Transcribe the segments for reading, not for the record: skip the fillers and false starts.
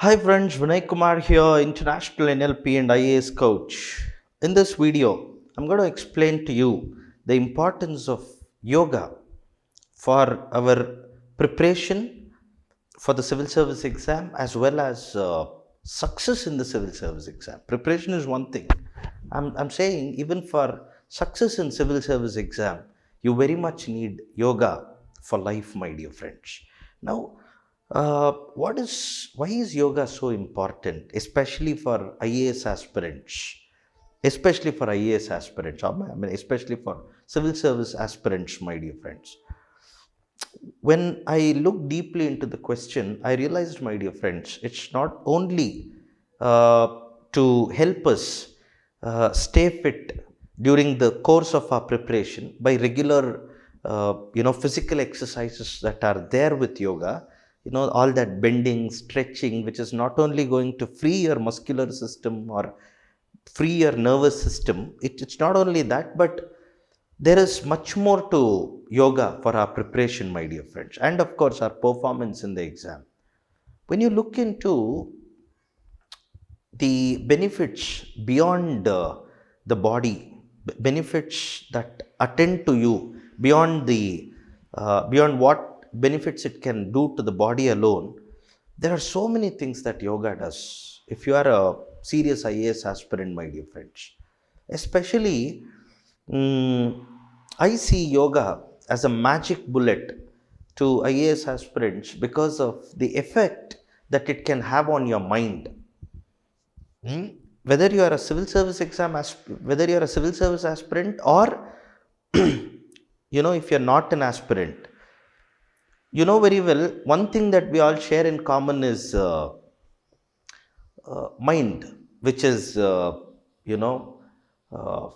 Hi friends, Vinay Kumar here, International NLP and IAS Coach. In this video, I'm going to explain to you the importance of yoga for our preparation for the civil service exam as well as success in the civil service exam. Preparation is one thing. I'm saying even for success in civil service exam, you very much need yoga for life, my dear friends. Now, why is yoga so important, especially for IAS aspirants? Especially for IAS aspirants, especially for civil service aspirants, my dear friends. When I look deeply into the question, I realized, my dear friends, it's not only uh, to help us stay fit during the course of our preparation by regular, physical exercises that are there with yoga. All that bending, stretching, which is not only going to free your muscular system or free your nervous system. It's not only that, but there is much more to yoga for our preparation, my dear friends, and of course, our performance in the exam. When you look into the benefits beyond the body, benefits that attend to you beyond what benefits it can do to the body alone, there are so many things that yoga does. If you are a serious IAS aspirant, my dear friends, especially, I see yoga as a magic bullet to IAS aspirants because of the effect that it can have on your mind. Whether you are a civil service whether you are a civil service aspirant or if you're not an aspirant, you know very well one thing that we all share in common is mind, which is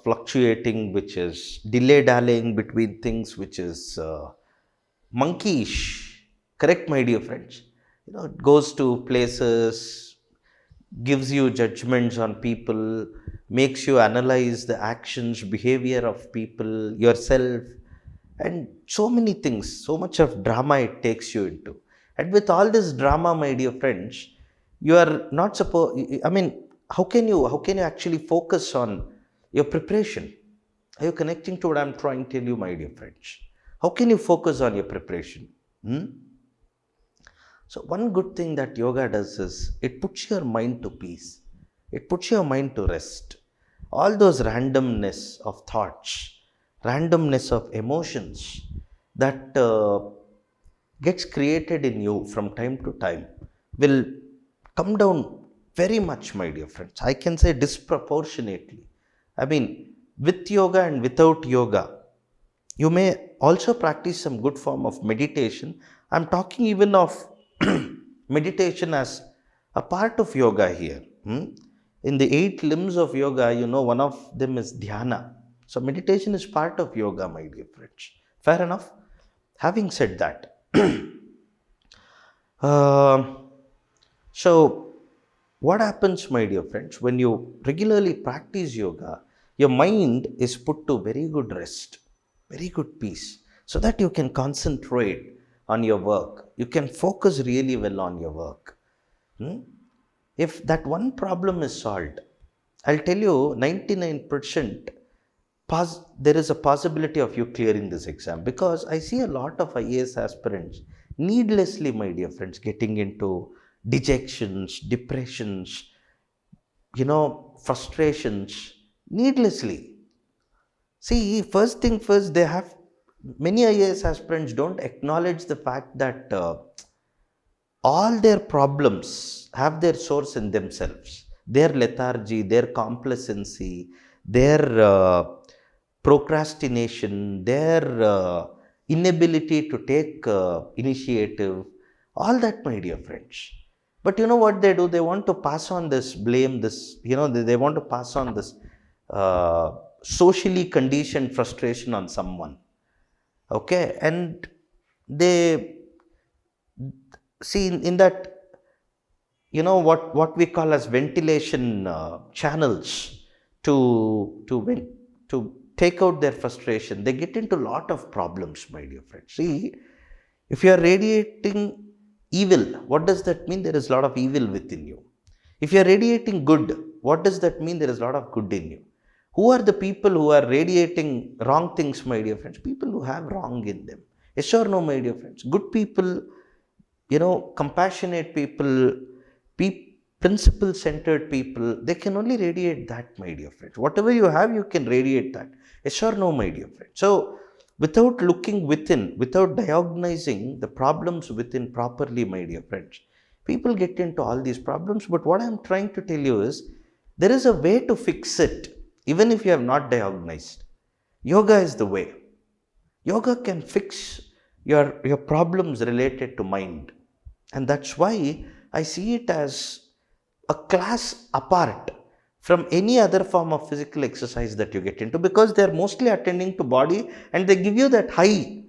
fluctuating, which is delay dallying between things, which is monkeyish. Correct, my dear friends? It goes to places, gives you judgments on people, makes you analyze the actions, behavior of people, yourself, and so many things, so much of drama it takes you into. And with all this drama, my dear friends, you are not supposed, how can you actually focus on your preparation? Are you connecting to what I'm trying to tell you, my dear friends? How can you focus on your preparation? Hmm? So, one good thing that yoga does is it puts your mind to peace, it puts your mind to rest. All those randomness of thoughts, randomness of emotions that gets created in you from time to time will come down very much, my dear friends. I can say disproportionately. I mean, with yoga and without yoga, you may also practice some good form of meditation. I'm talking even of meditation as a part of yoga here. In the 8 limbs of yoga, one of them is dhyana. So, meditation is part of yoga, my dear friends. Fair enough. Having said that, um, so what happens, my dear friends, when you regularly practice yoga, your mind is put to very good rest, very good peace, so that you can concentrate on your work. You can focus really well on your work. Hmm? If that one problem is solved, I'll tell you 99% there is a possibility of you clearing this exam, because I see a lot of IAS aspirants needlessly, my dear friends, getting into dejections, depressions, frustrations needlessly. See, first thing first, many IAS aspirants don't acknowledge the fact that all their problems have their source in themselves. Their lethargy, their complacency, their procrastination, their inability to take initiative, all that, my dear friends. But you know what they do? They want to pass on this blame, they want to pass on this socially conditioned frustration on someone. Okay, and they see in that, what we call as ventilation channels to take out their frustration, they get into a lot of problems, my dear friends. See, if you are radiating Evil, what does that mean? There is a lot of evil within you. If you are radiating good, what does that mean? There is a lot of good in you. Who are the people who are radiating wrong things, my dear friends? People who have wrong in them. Yes or no, my dear friends? Good people, compassionate people, principle centered people, they can only radiate that, my dear friends. Whatever you have, you can radiate that. Yes or no, my dear friends? So without looking within, without diagnosing the problems within properly, my dear friends, people get into all these problems. But what I'm trying to tell you is, there is a way to fix it, even if you have not diagnosed. Yoga is the way. Yoga can fix your problems related to mind. And that's why I see it as a class apart from any other form of physical exercise that you get into, because they're mostly attending to body, and they give you that high.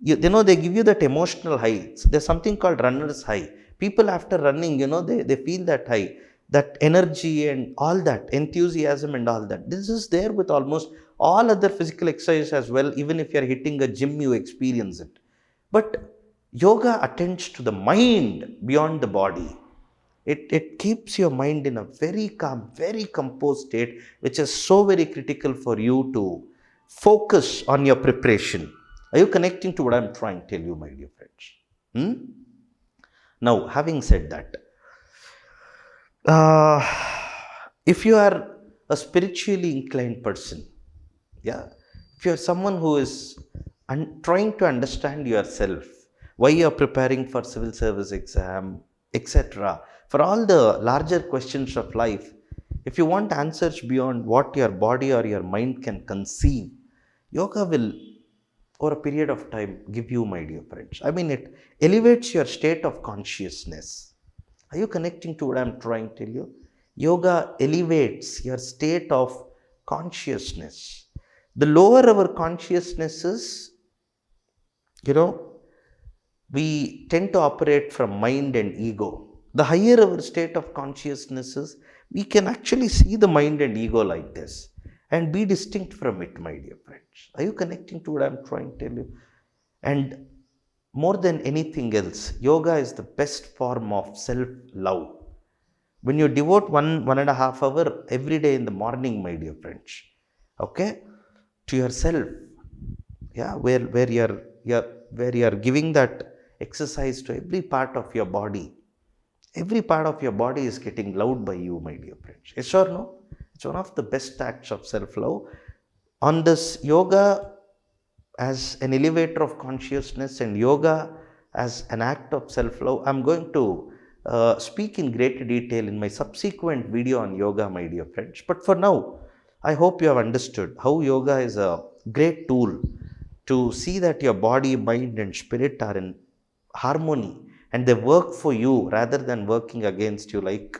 They give you that emotional high. There's something called runner's high. People after running, they feel that high, that energy and all that, enthusiasm and all that. This is there with almost all other physical exercise as well. Even if you're hitting a gym, you experience it. But yoga attends to the mind beyond the body. It keeps your mind in a very calm, very composed state, which is so very critical for you to focus on your preparation. Are you connecting to what I'm trying to tell you, my dear friends? Now, having said that, if you are a spiritually inclined person, yeah, if you are someone who is trying to understand yourself, why you are preparing for civil service exam, etc., for all the larger questions of life, if you want answers beyond what your body or your mind can conceive, yoga will, over a period of time, give you, my dear friends. I mean, it elevates your state of consciousness. Are you connecting to what I'm trying to tell you? Yoga elevates your state of consciousness. The lower our consciousness is, we tend to operate from mind and ego. The higher our state of consciousness is, we can actually see the mind and ego like this and be distinct from it, my dear friends. Are you connecting to what I'm trying to tell you? And more than anything else, yoga is the best form of self-love. When you devote 1.5 hour every day in the morning, my dear friends, okay, to yourself, yeah, where you're giving that exercise to every part of your body. Every part of your body is getting loved by you, my dear friends. Yes or no? It's one of the best acts of self-love. On this yoga as an elevator of consciousness and yoga as an act of self-love, I'm going to speak in greater detail in my subsequent video on yoga, my dear friends. But for now, I hope you have understood how yoga is a great tool to see that your body, mind and spirit are in harmony, and they work for you rather than working against you, like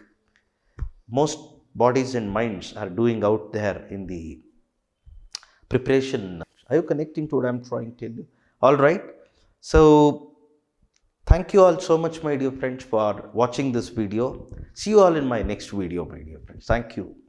most bodies and minds are doing out there in the preparation. Are you connecting to what I'm trying to tell you? All right. So thank you all so much, my dear friends, for watching this video. See you all in my next video, my dear friends. Thank you.